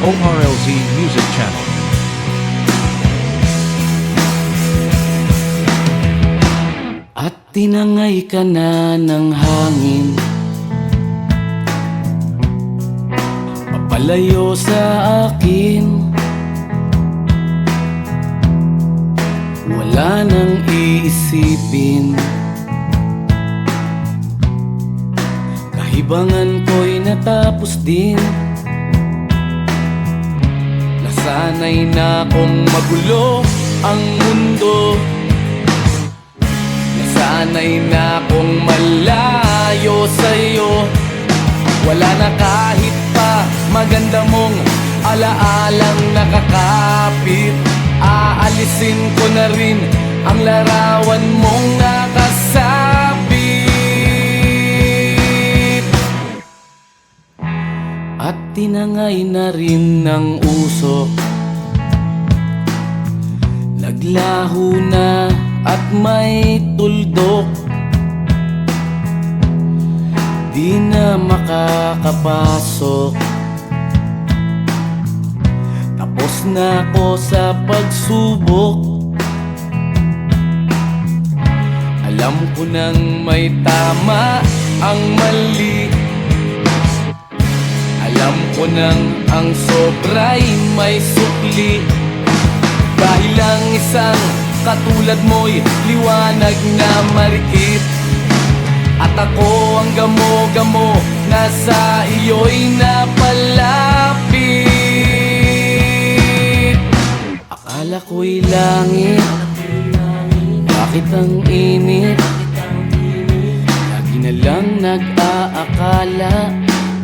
ORLZ Music Channel. At tinangay ka na ng hangin, papalayo sa akin. Wala nang iisipin, kahibangan ko'y natapos din. Nasanay na kong magulo ang mundo, nasanay na kong malayo sa'yo. Wala na kahit pa maganda mong alaalang nakakapit. Aalisin ko na rin ang larawan mong nakasabit. At tinangay na rin ng usok, naglaho na at may tuldok. Di na makakapasok, tapos na ako sa pagsubok. Alam ko nang may tama ang mali, alam ko nang ang sobra'y may sukli. Dahil lang isang katulad mo'y liwanag na marikit, at ako ang gamo-gamo na sa iyo'y napalapit. Akala ko'y langit, bakit ang init? Lagi na lang nag-aakala,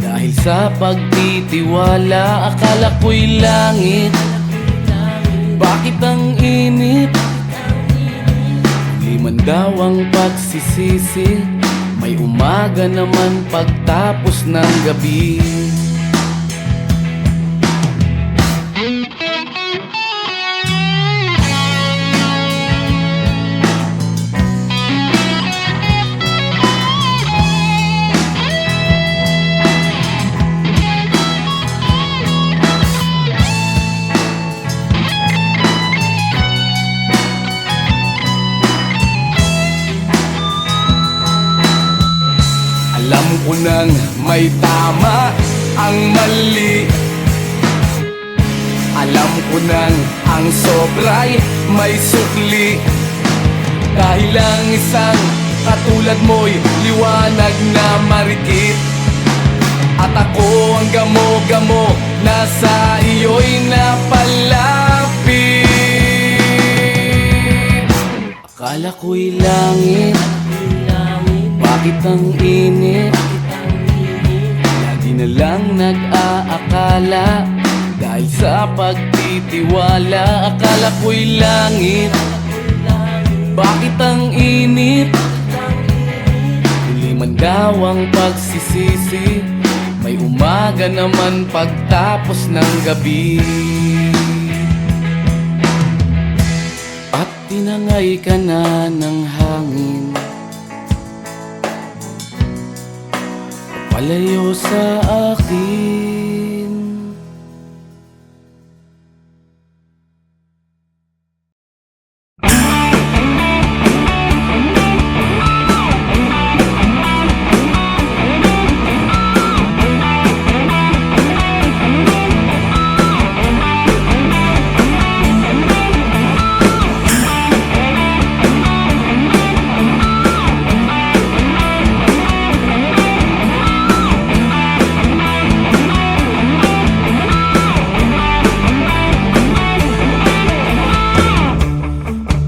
dahil sa pagtitiwala. Akala ko'y langit, bakit ang init? Di man daw ang pagsisisi, may umaga naman pagtapos ng gabi. Alam ko nang may tama ang mali, alam ko nang ang sobra'y may sukli. Dahil lang isang katulad mo'y liwanag na marikit, at ako ang gamo-gamo na sa iyo'y napalapit. Akala ko'y langit, bakit ang init? Lagi na lang nag-aakala, dahil sa pagtitiwala. Akala ko'y langit, bakit ang init? Huli man daw ang pagsisisi, may umaga naman pagtapos ng gabi. At tinangay ka na ng hangin, palayo sa akin.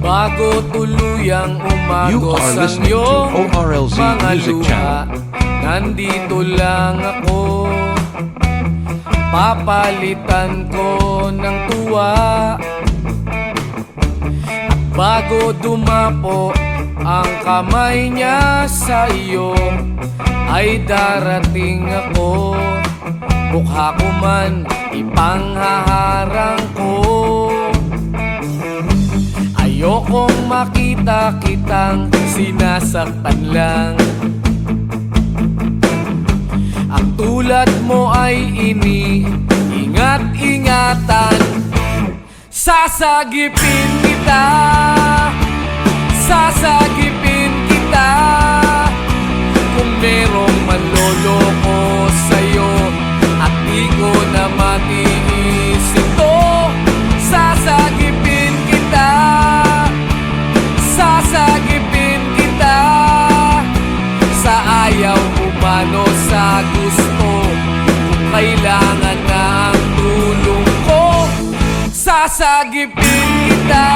Bago tuluyang You umagos are ang listening to iyong ORLZ mga Music luha, Channel. nandito lang ako. Papalitan ko ng tuwa, at bago dumapo ang kamay niya sa iyo, ay darating ako. Mukha ko man ipanghaharang ko, ayokong makita kitang sinasaktan lang. Ang tulad mo ay iniingat ingat-ingatan. Sasagipin kita, sasagipin kita. Kung merong manloloko sa'yo at di ko na matiis ito, sasagipin kita, sasagipin kita. Sa ayaw umano sa gusto, kung kailangan na ang tulong ko, sasagipin kita.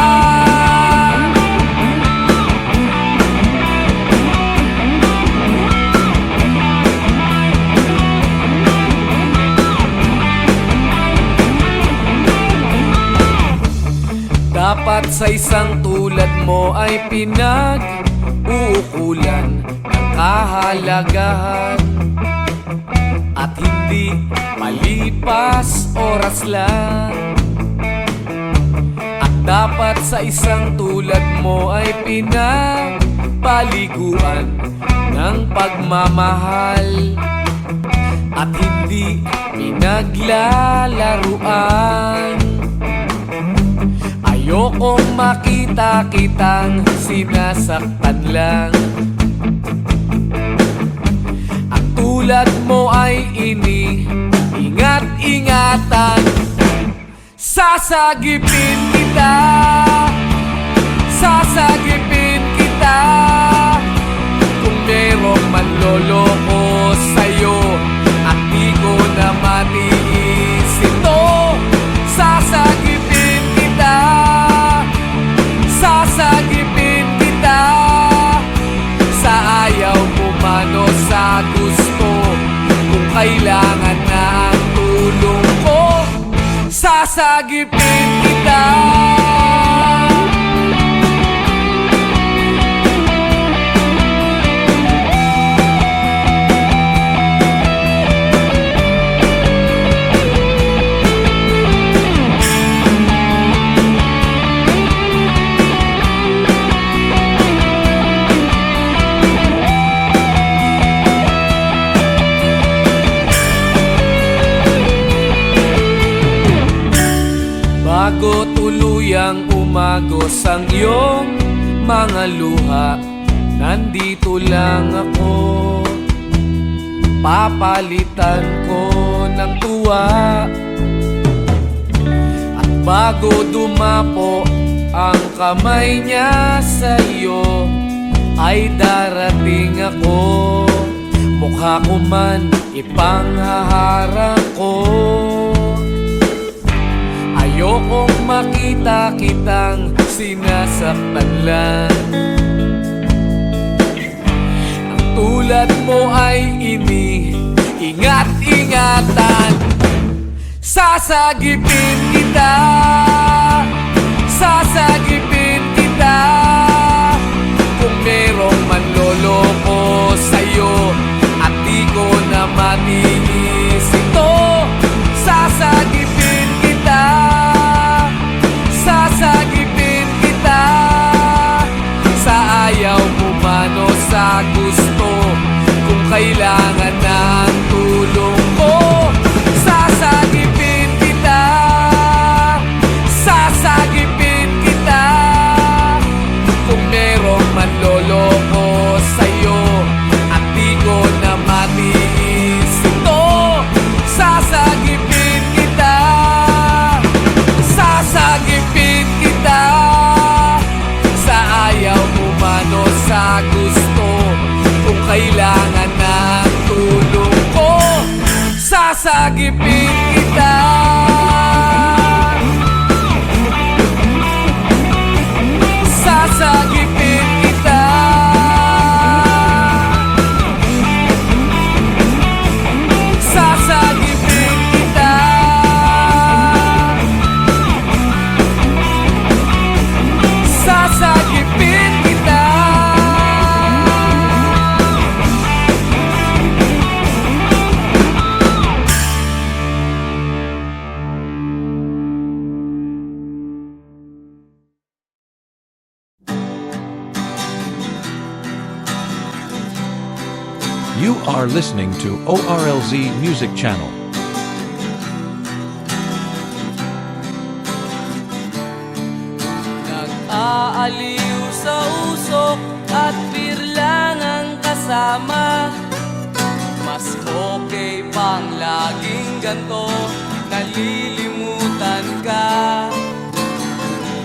Dapat sa isang tulad mo ay pinag-uukulan ng kahalagahan at hindi malipas oras lang. At dapat sa isang tulad mo ay pinagpaliguan ng pagmamahal at hindi pinaglalaruan. Ayokong makita kitang sinasaktan lang. Ang tulad mo ay ingat-ingatan. Sasagipin kita, sasagipin kita. Kung merong manloloko sa'yo at di ko na matiis ito, sasagipin kita, sasagipin kita. Sa ayaw umano sa gusto, kung kailangan na ang tulong ko, sasagipin kita. Bago tuluyang umagos ang iyong mga luha, nandito lang ako. Papalitan ko ng tuwa. At bago dumapo ang kamay niya sa iyo, ay darating ako. Mukha ko man ipanghaharang ko. Ayokong makita kitang sinasaktan lang. Ang tulad mo ay ingat-ingatan. Sasagipin kita, sasagipin kita. Kung merong manloloko sa'yo at di ko na matiis ito, sasagipin kita, sasagipin kita. Sa ayaw umano sa gusto, kung kailangan na ang tulong ko, sasagipin kita, sasagipin kita. Kung merong manloloko sa'yo at di ko na matiis ito, sasagipin kita, sasagipin kita. Sa ayaw umano sa gusto, kung kailangan na ang tulong ko, sasagipin kita. Sasagipin kita, sasagipin kita. Sasagipin kita. You are listening to ORLZ Music Channel. Aliw sa usok at beer lang ang kasama. Mas okay pang laging ganto, nalilimutan ka.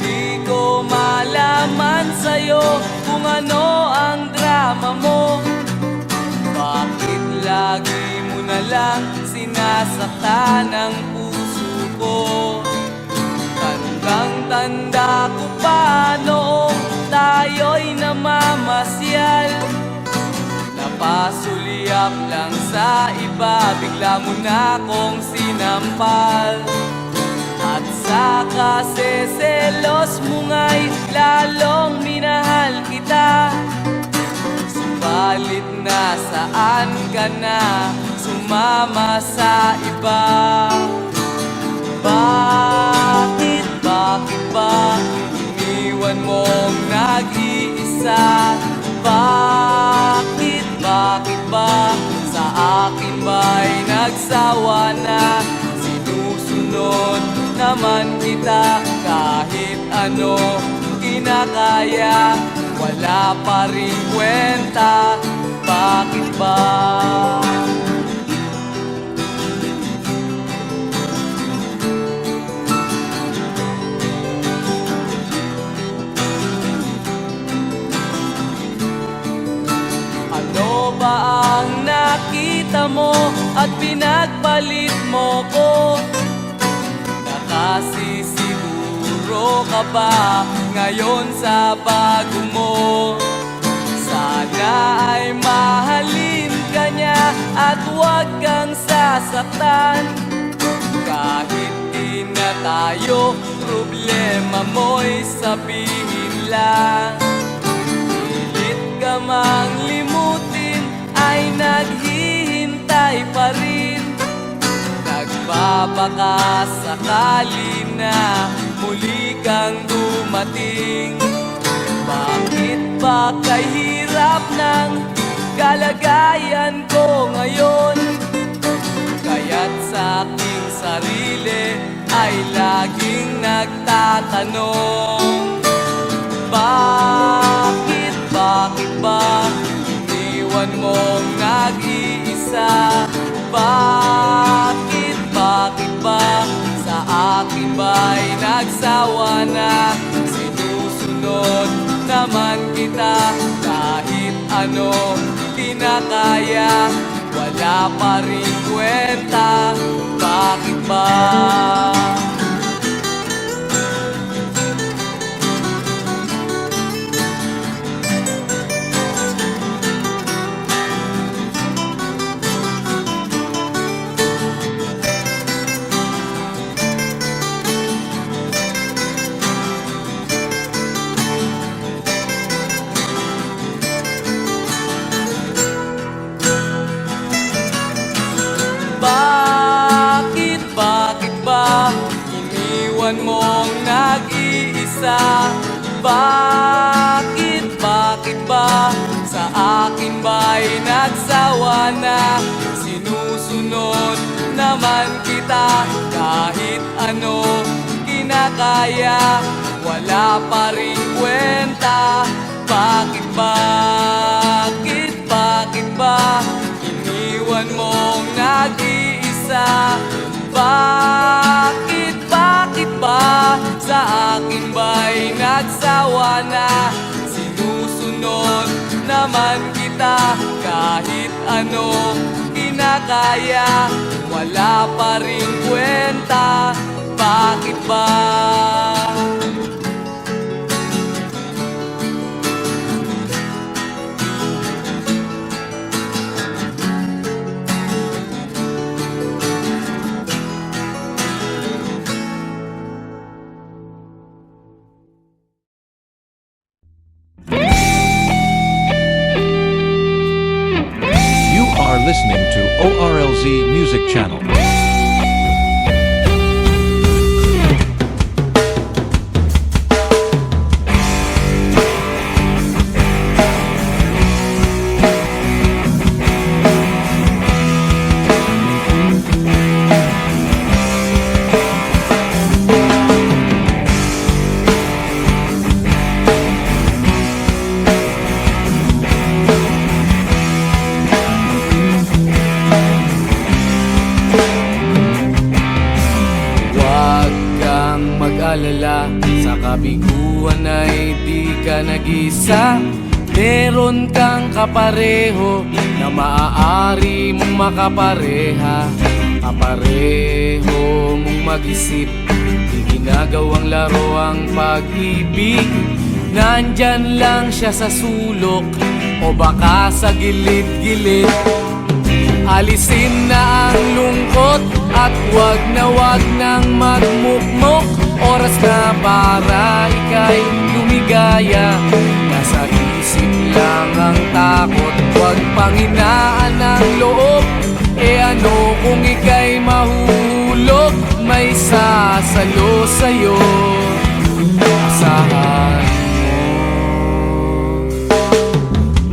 Di ko malaman sa'yo kung ano ang drama mo. Bakit lagi mo na lang sinasaktan ang puso ko? Tandang-tanda ko pa noong tayo'y namamasyal. Napasulyap lang sa iba, bigla mo na akong sinampal. At sa kaseselos mo nga'y lalong minahal kita. Subalit nasaan ka na, sumama sa iba. Bakit ba iniwan mong nag-iisa? Bakit ba sa akin ba'y nagsawa na? Sinusunod naman kita kahit ano kinakaya, wala pa rin kwenta. Bakit ba? Ano ba ang nakita mo at pinagpalit mo ko? Nakasisiguro ka ba ngayon sa bago mo? Sana ay mahalin ka niya at huwag kang sasaktan. Kahit di na tayo, problema mo'y sabihin lang. Pilit ka mang limutin ay naghihintay pa rin. Nagbabaka sakali na muli kang dumating. Bakit ba kahirap ng kalagayan ko ngayon? Kaya't sa aking sarili ay laging nagtatanong. Bakit ba iniwan mong nag-iisa? Bakit ba sa akin ba'y nagsawa na? Sinusunod naman kita kahit ano kinakaya, wala pa rin kwenta. Bakit ba? Bakit ba iniwan mong nag-iisa? Bakit ba sa akin ba'y nagsawa na? Sinusunod naman kita kahit ano kinakaya, wala pa rin kwenta. Bakit ba iniwan mong nag-iisa? Bakit ba sa akin ba'y nagsawa na? Sinusunod naman kita kahit ano kinakaya, wala pa rin kwenta. Bakit ba? You are listening to ORLZ Music Channel. nag-iisa, meron kang kapareho na maaari mong makapareha. Kapareho mong mag-isip, di ginagawang laro ang pag-ibig. Nandyan lang siya sa sulok o baka sa gilid-gilid. Alisin na ang lungkot at wag nang magmukmok. Oras na para ika'y lumigaya, nasa isip lang ang takot. Wag panghinaan ang loob, ano kung ika'y mahuhulog? May sasalo sa'yo, asahan mo.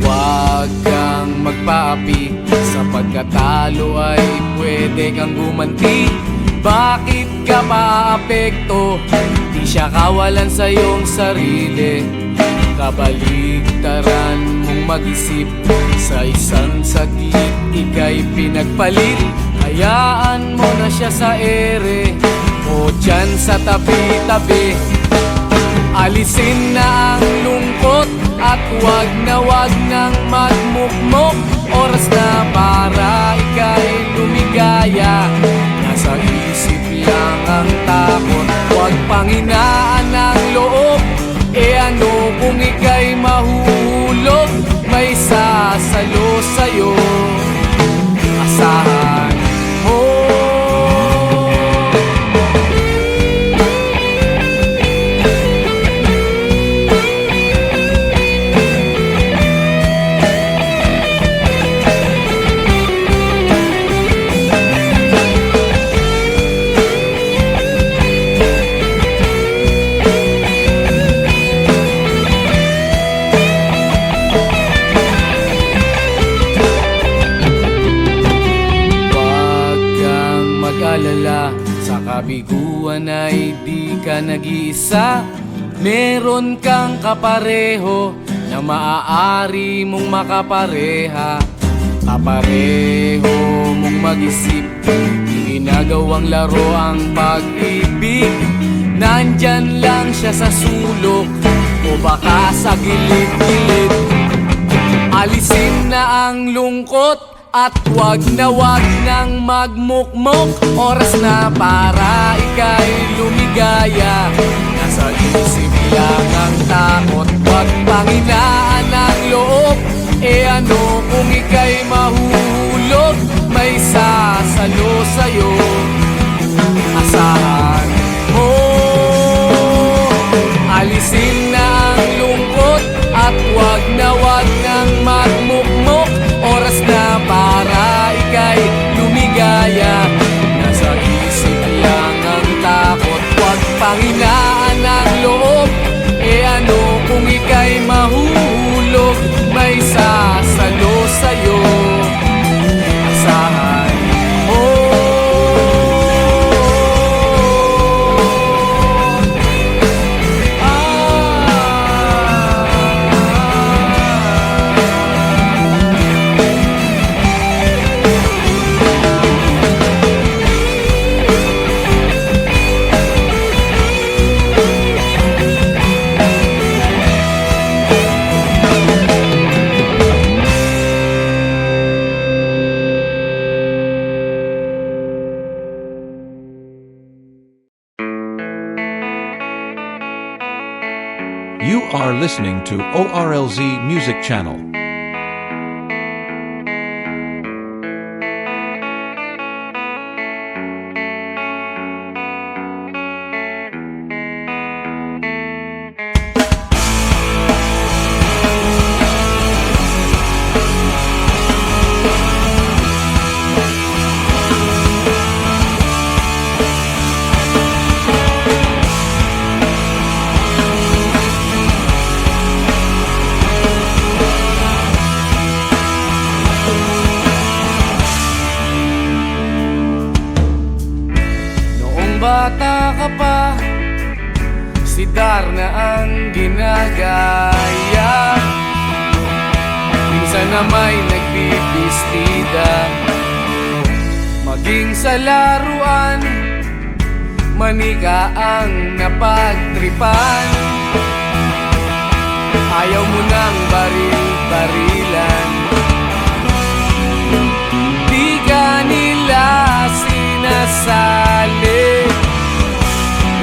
Wag kang magpaapi, sa pagkatalo ay pwede kang gumanti. Bakit ka maapekto? Di siya kawalan sa iyong sarili. Kabaligtaran mong mag-isip, sa isang saglit ika'y pinagpalit. Hayaan mo na siya sa ere o dyan sa tabi-tabi. Alisin na ang lungkot at wag nang magmukmok. Oras na para ika'y lumigaya, nasa isip lang ang takot. Huwag panghinaan ang loob, ano kung ika'y mahuhulog? May sasalo sa'yo, asahan mo. Sa kabiguan ay di ka nag-iisa, meron kang kapareho na maaari mong makapareha. Kapareho mong mag-isip, di ginagawang laro ang pag-ibig. Nandyan lang siya sa sulok o baka sa gilid-gilid. Alisin na ang lungkot at wag nang magmukmok. Oras na para ika'y lumigaya, nasa isip lang ang takot. Wag panghinaan ang loob, ano kung ika'y mahuhulog? May sasalo sa'yo, asahan mo. Alisin na ang lungkot at wag nang magmukmok. Oras na para ika'y lumigaya, nasa isip lang ang takot. Huwag panghinaan ang loob, ano kung ika'y mahuhulog? May sasalo sa'yo, asahan mo. You are listening to ORLZ Music Channel. Bata ka pa, si Darna ang ginagaya. Minsan na may nagbibistida, maging sa laruan, manika ang napagtripan. Ayaw mo nang baril-barilan. Di ka nila sinasali,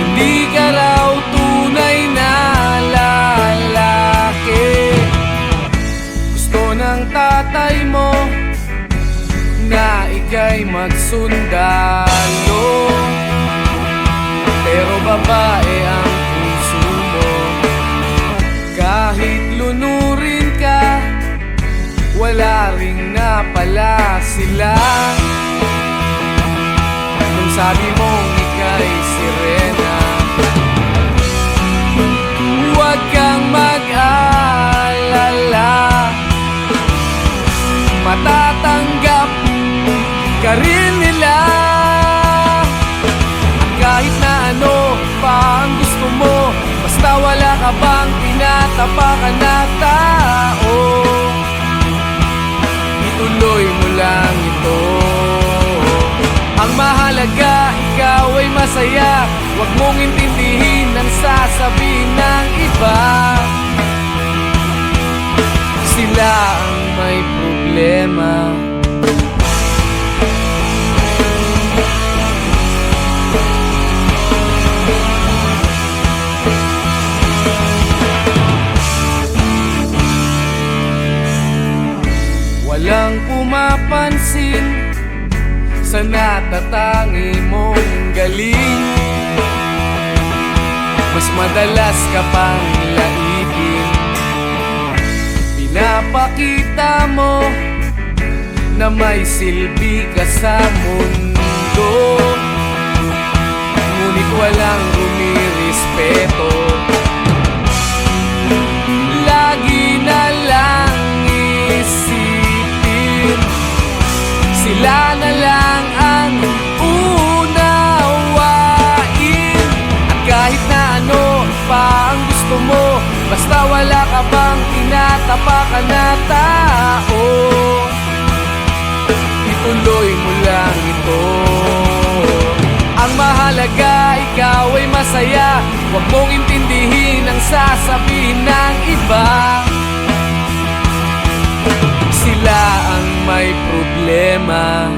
hindi ka raw tunay na lalaki. Gusto ng tatay mo na ika'y magsundalo, pero babae ang puso mo. Kahit lunurin ka, wala ring napala sila. Nung sabi mong ika'y sirena, huwag kang mag-alala, matatanggap ka rin nila. At kahit na ano pa ang gusto mo, basta wala ka bang tinatapakan na tao, ituloy mo lang ito. Ang mahalaga, ikaw ay masaya, huwag mong intindihin ang sasabihin ng iba. Sila ang may problema. Walang pumapansin sa natatangi mong galing. Mas madalas ka pang laipin, pinapakita mo na may silbi ka sa mundo, ngunit walang rumirespeto. Lagi na lang isipin, sila na lang ang unawain. At kahit na ano pa ang gusto mo, basta wala ka bang tinatapakan na tao, ituloy mo lang ito. Ang mahalaga, ikaw ay masaya, huwag mong intindihin ang sasabihin ng iba. Sila ang may problema.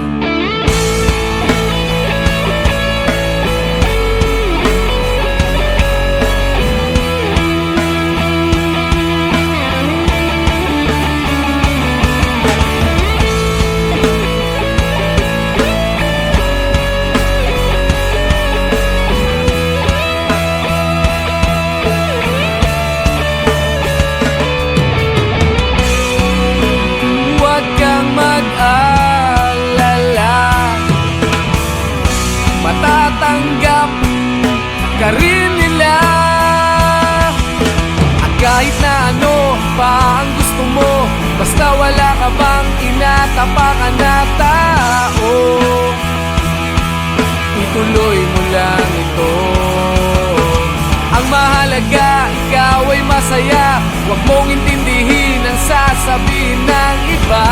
Matatanggap ka rin nila. At kahit na ano pa ang gusto mo, basta wala ka bang tinatapakan na tao, ituloy mo lang ito. Ang mahalaga, ikaw ay masaya, huwag mong intindihin ang sasabihin ng iba.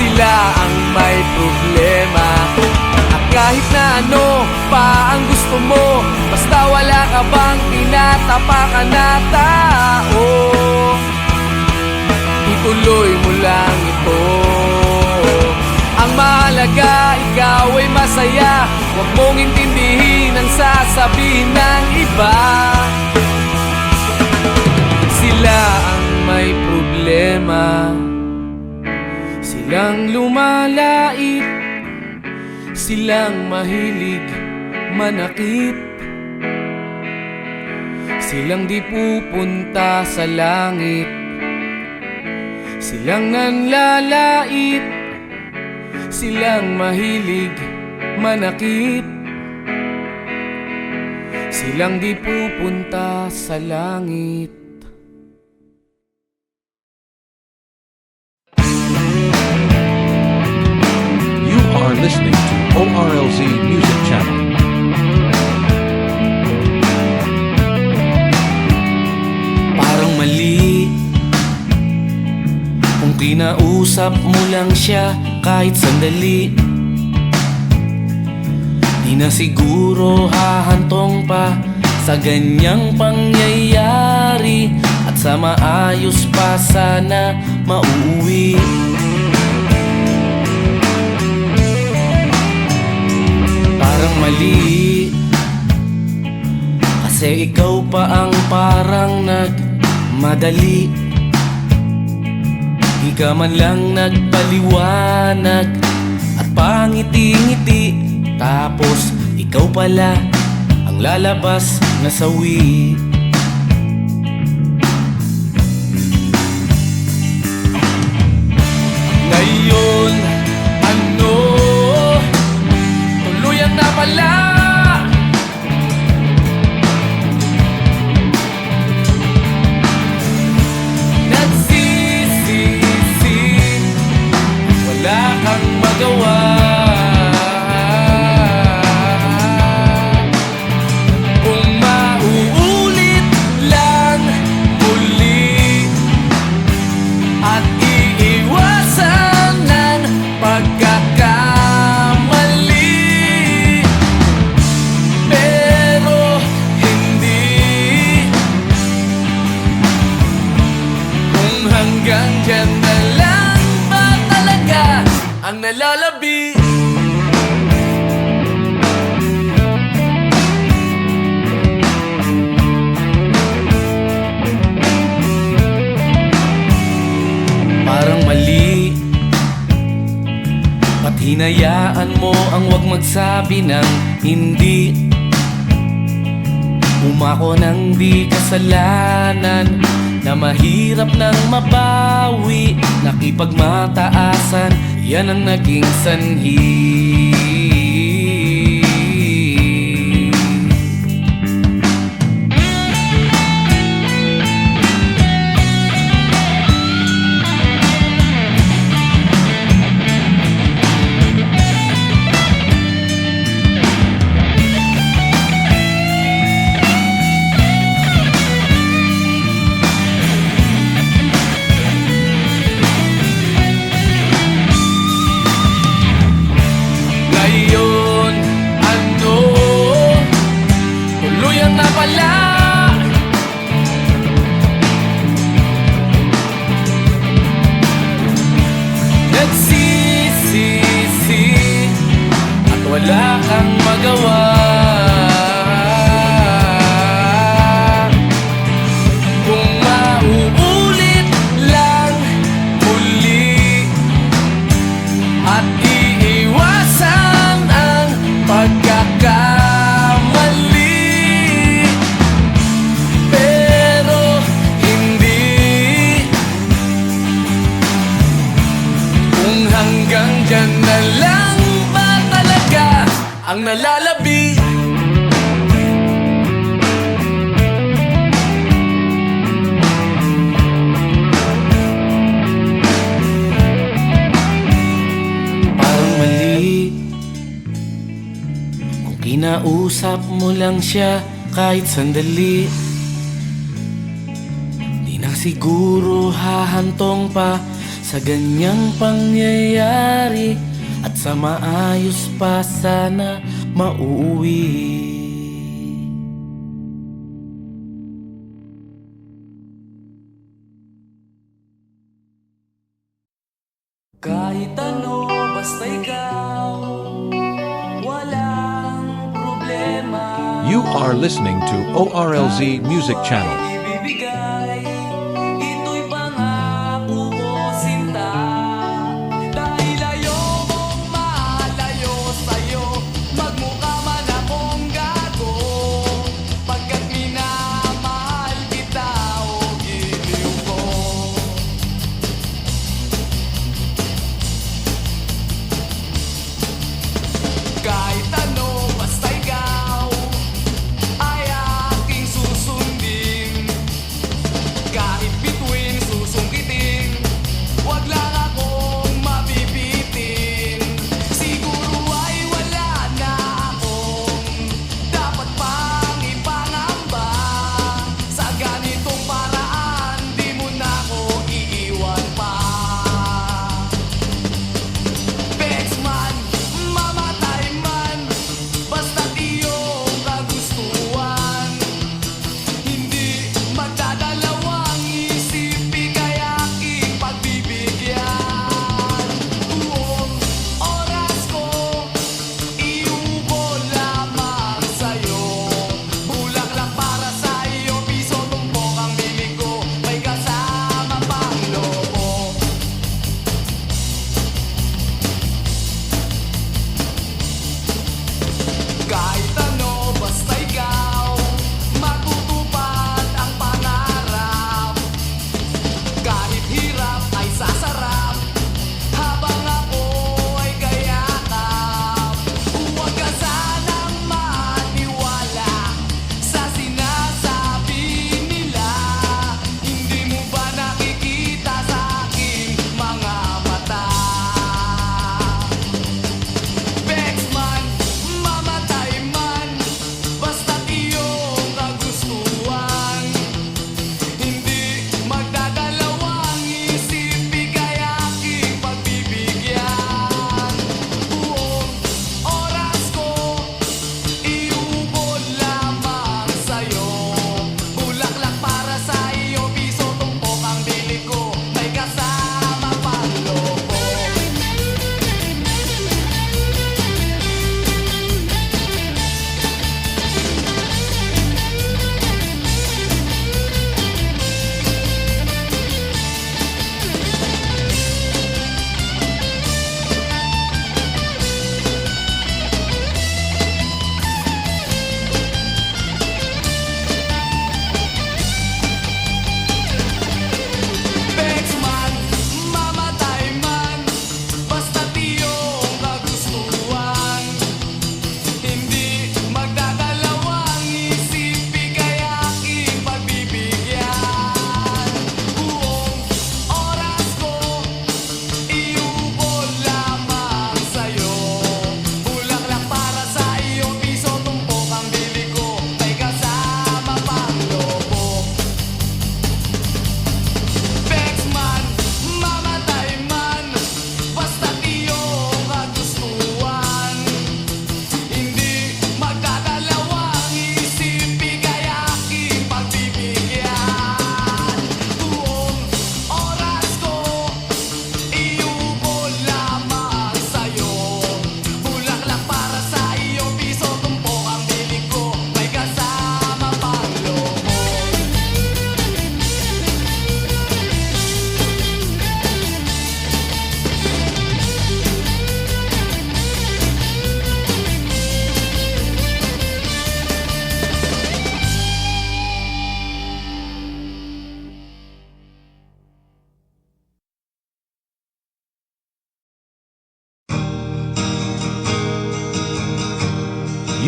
Sila ang may problema. At kahit na ano pa ang gusto mo, basta wala ka bang tinatapakan na tao, ituloy mo lang ito. Ang mahalaga, ikaw ay masaya, huwag mong intindihin ang sasabihin ng iba. Sila ang may problema. Silang lumalait, silang mahilig manakit, silang di pupunta sa langit, silang nanlalait, silang mahilig manakit, silang di pupunta sa langit. Are listening to ORLZ Music Channel. Parang mali kung kinausap mo lang siya kahit sandali. Di na siguro hahantong pa sa ganyang pangyayari at sa maayos pa sana mauwi. Parang mali kasi ikaw pa ang parang nagmadali. Di ka man lang nagpaliwanag at pangiti-ngiti, tapos ikaw pala ang lalabas na sawi. Ngayon, ano? Tuluyan na pala. Nagsisisi, wala kang magawa. Kung mauulit lang muli at iiwasan ng pagkakamali, pero hindi. Kung hanggang dyan na lang ba talaga ang nalalabi? Parang mali, ba't hinayaan mo ang wag magsabi ng hindi? Umako ng di kasalanan na mahirap nang mabawi. Nakipagmataasan, yan ang naging sanhi. Ngayon, ano? Tuluyan na pala. Nagsisisi at wala kang magawa. Kung mauulit lang muli at iiwasan ang pagkakamali, pero hindi. Kung hanggang dyan na lang ba talaga ang nalalabi? Parang mali kung kinausap mo lang siya kahit sandali. Di na siguro hahantong pa sa ganyang pangyayari at sa maayos pa sana mauwi. Kahit ano, basta ikaw, walang problema. You are listening to ORLZ Music Channel. Ibibigay, ito'y pangako ko, sinta. Dahil ayokong malayo sa'yo, magmukha man akong gago. Pagkat minamahal kita, o giliw ko. Kahit ano, basta ikaw ay aking susundin.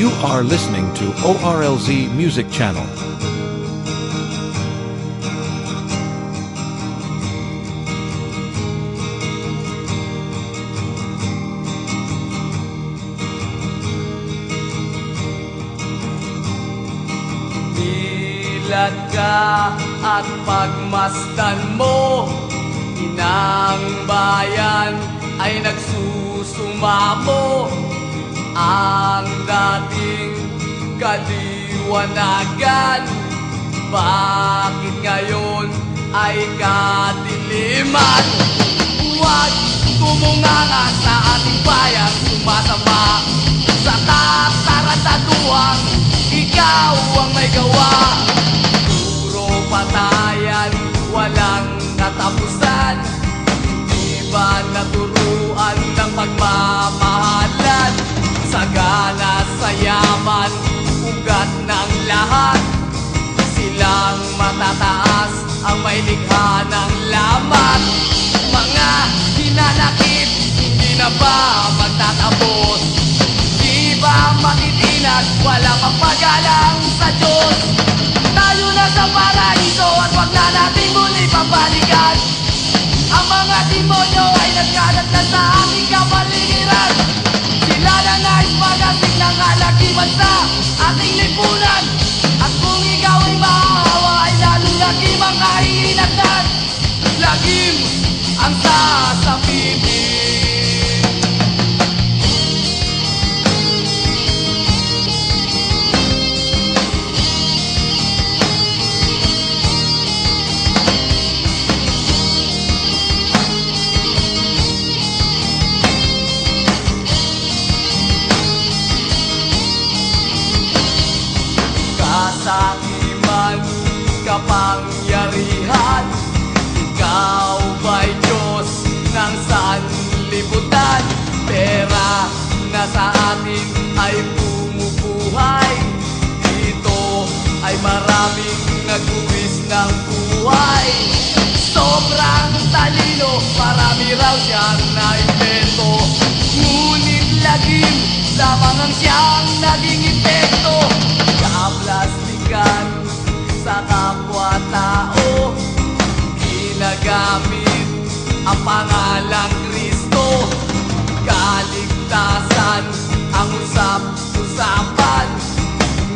You are listening to ORLZ Music Channel. Ilat ka at pagmasdan mo, inang bayan ay nagsusumamo. Ang dating kaliwanagan, bakit ngayon ay kadiliman? Huwag tumunganga sa ating bayan, sumasama sa katarantaduhan, ikaw ang may gawa. Puro patayan, walang katapusan, hindi ba naturuan ng pagmamahalan? Sagana sa yaman, ugat ng lahat, silang matataas ang may likha ng laman. Mga hinanakit, hindi na ba magtatapos? Di ba matitinag, walang magpagalang sa Diyos? Tayo na sa paraiso at wag na natin muli pabalikan. Ang mga demonyo ay nagkalat na sa ating kapaligiran. Sila na nais magasig ng kalakiman sa ating lipunan. At kung ikaw ay maawa, ay lalong lagim ang kahihinatnan. Lagim ang sasabihin. Kasakiman, kapangyarihan, ikaw ba'y Diyos ng sanlibutan? Pera na sa atin ay bumubuhay, dito ay maraming nagbuwis ng buhay. Sobrang talino, marami raw siyang naimbento, ngunit lagim lamang ang siyang naging epekto. Kaplastikan sa kapwa-tao, ginagamit ang pangalang Kristo. Kaligtasan ang usap-usapan,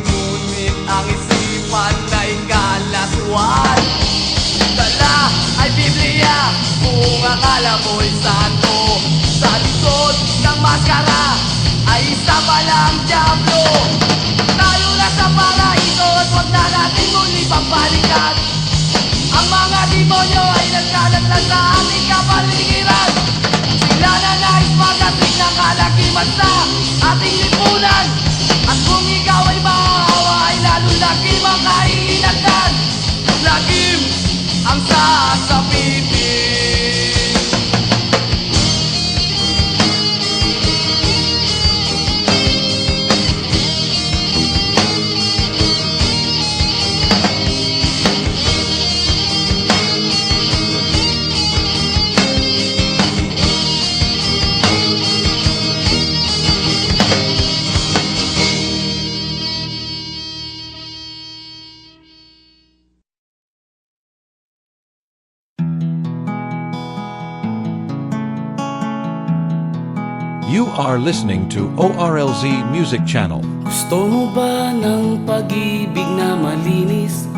ngunit ang isipan ay kalaswan. Dala ay Biblia kung akala mo'y santo, sa likod ng maskara ay isa palang dyablo. Tayo na sa paraiso at wag na natin muli pabalikan. Ang mga demonyo ay nagkalat na sa ating kapaligiran. Sila na nais magasig ng kalakiman sa ating lipunan. At kung ikaw ay maawa, ay lalong lagim ang kahihinatnan. Lagim ang sasabihin. You are listening to ORLZ Music Channel. Gusto mo ba ng pag-ibig na malinis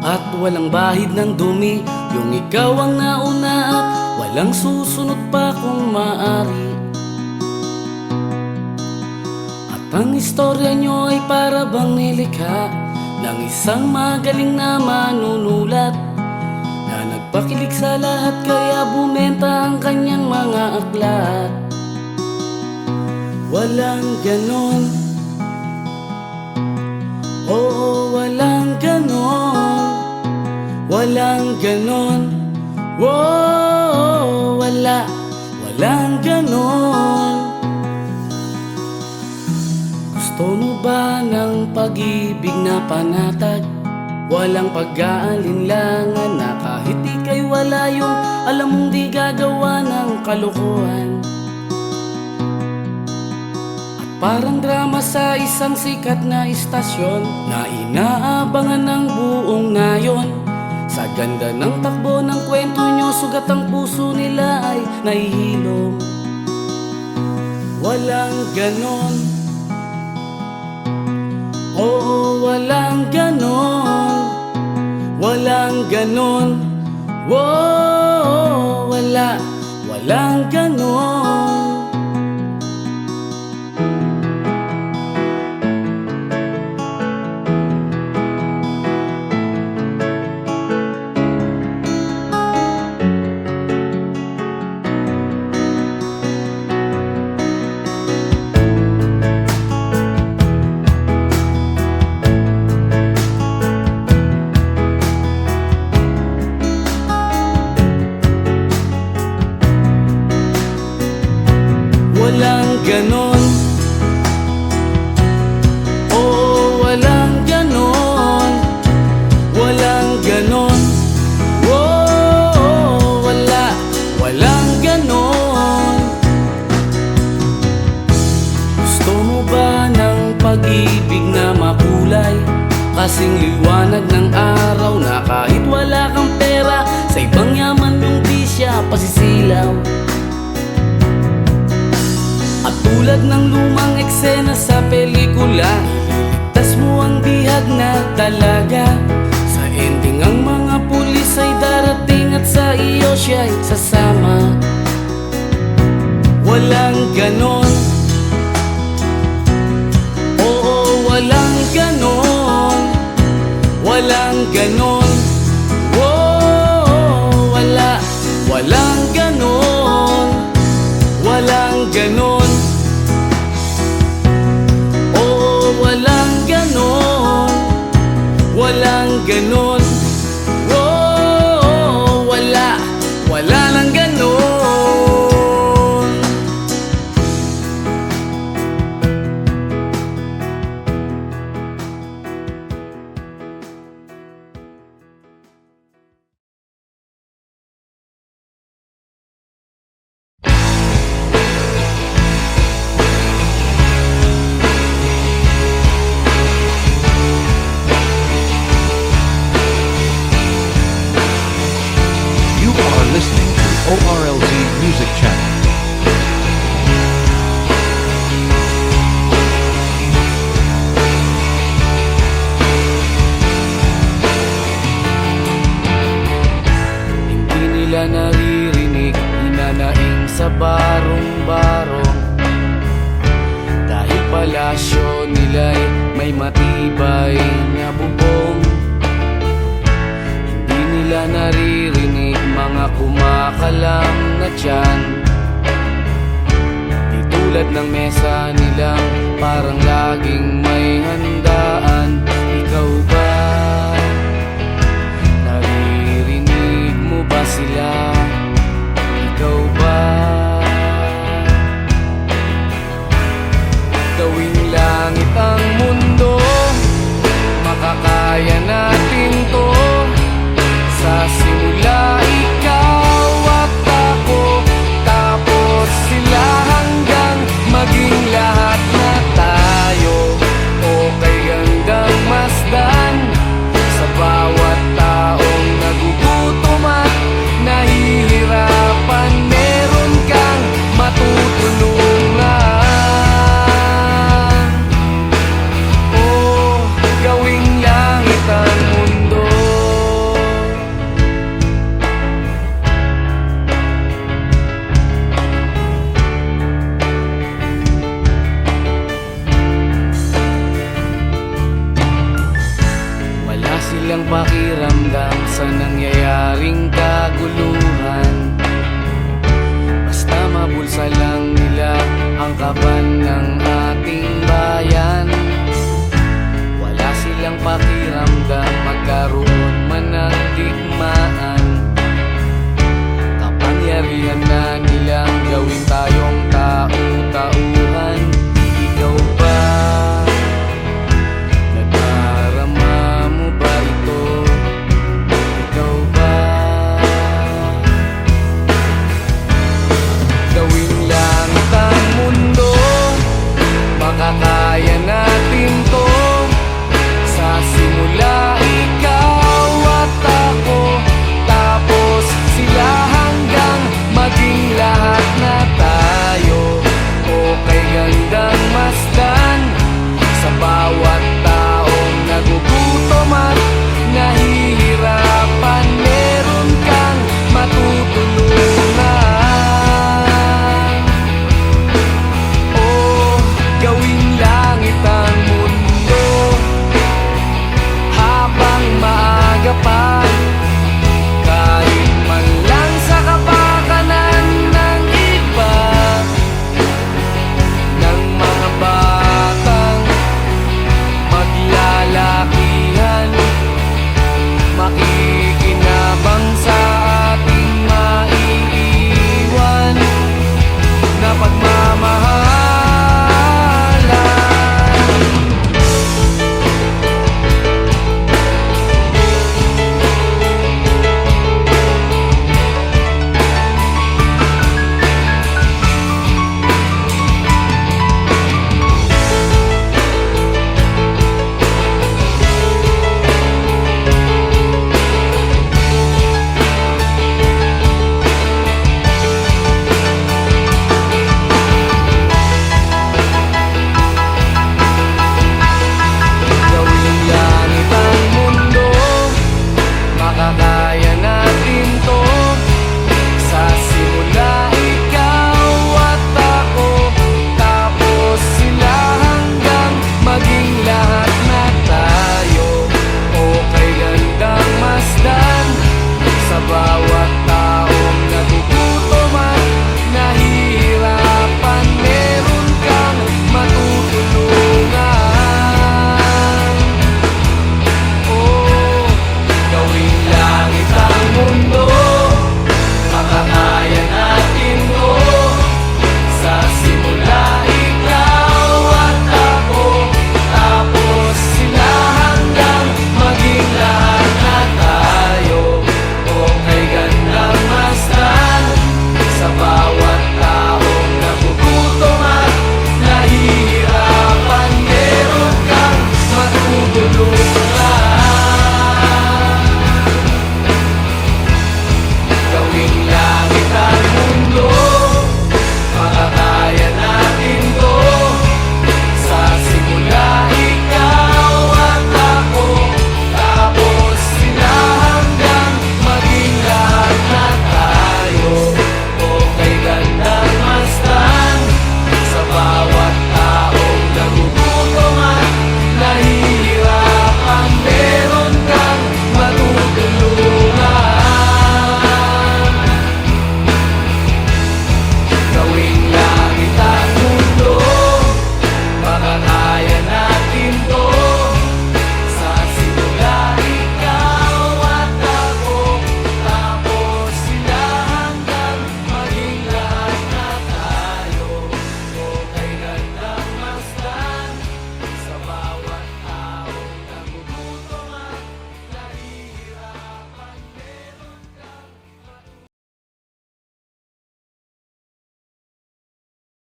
at walang bahid ng dumi? Yung ikaw ang nauna at walang susunod pa kung maaari. At ang istorya nyo ay para bang nilikha ng isang magaling na manunulat, na nagpakilig sa lahat kaya bumenta ang kanyang mga aklat. Walang ganon, oo, walang ganon. Walang ganon, wow, walang ganon. Gusto mo ba ng pag-ibig na panatag? Walang pag-aalinlangan, na kahit ika'y wala yung alam mong di gagawa ng kalokohan. Parang drama sa isang sikat na istasyon na inaabangan ng buong nayon. Sa ganda ng takbo ng kwento nyo, sugat ang puso nila ay nahihilom. Walang ganon, oo, walang ganon. Walang ganon, wow, walang ganon. Walang ganon, oh, walang ganon. Walang ganon, oh, walang ganon. Gusto mo ba ng pag-ibig na makulay? Kasing liwanag ng araw na kahit wala kang pera, sa ibang yaman yung di siya pasisilaw. At tulad ng lumang eksena sa pelikula, iligtas mo ang bihag na talaga. Sa ending ang mga pulis ay darating at sa iyo siya'y sasama. Walang ganon, oo, walang ganon. Walang ganon, oh, walang ganon. Walang ganon, oo, walang ganon. Walang ganon, oh, wala lang ganon. You are listening to ORLZ Music Channel. Hindi nila naririnig, hinanaing sa barong-barong. Dahil palasyo nila'y may matibay na bubong. Hindi nila naririnig mga kumakalam na tiyan. Di tulad ng mesa nilang parang laging may handaan. Ikaw ba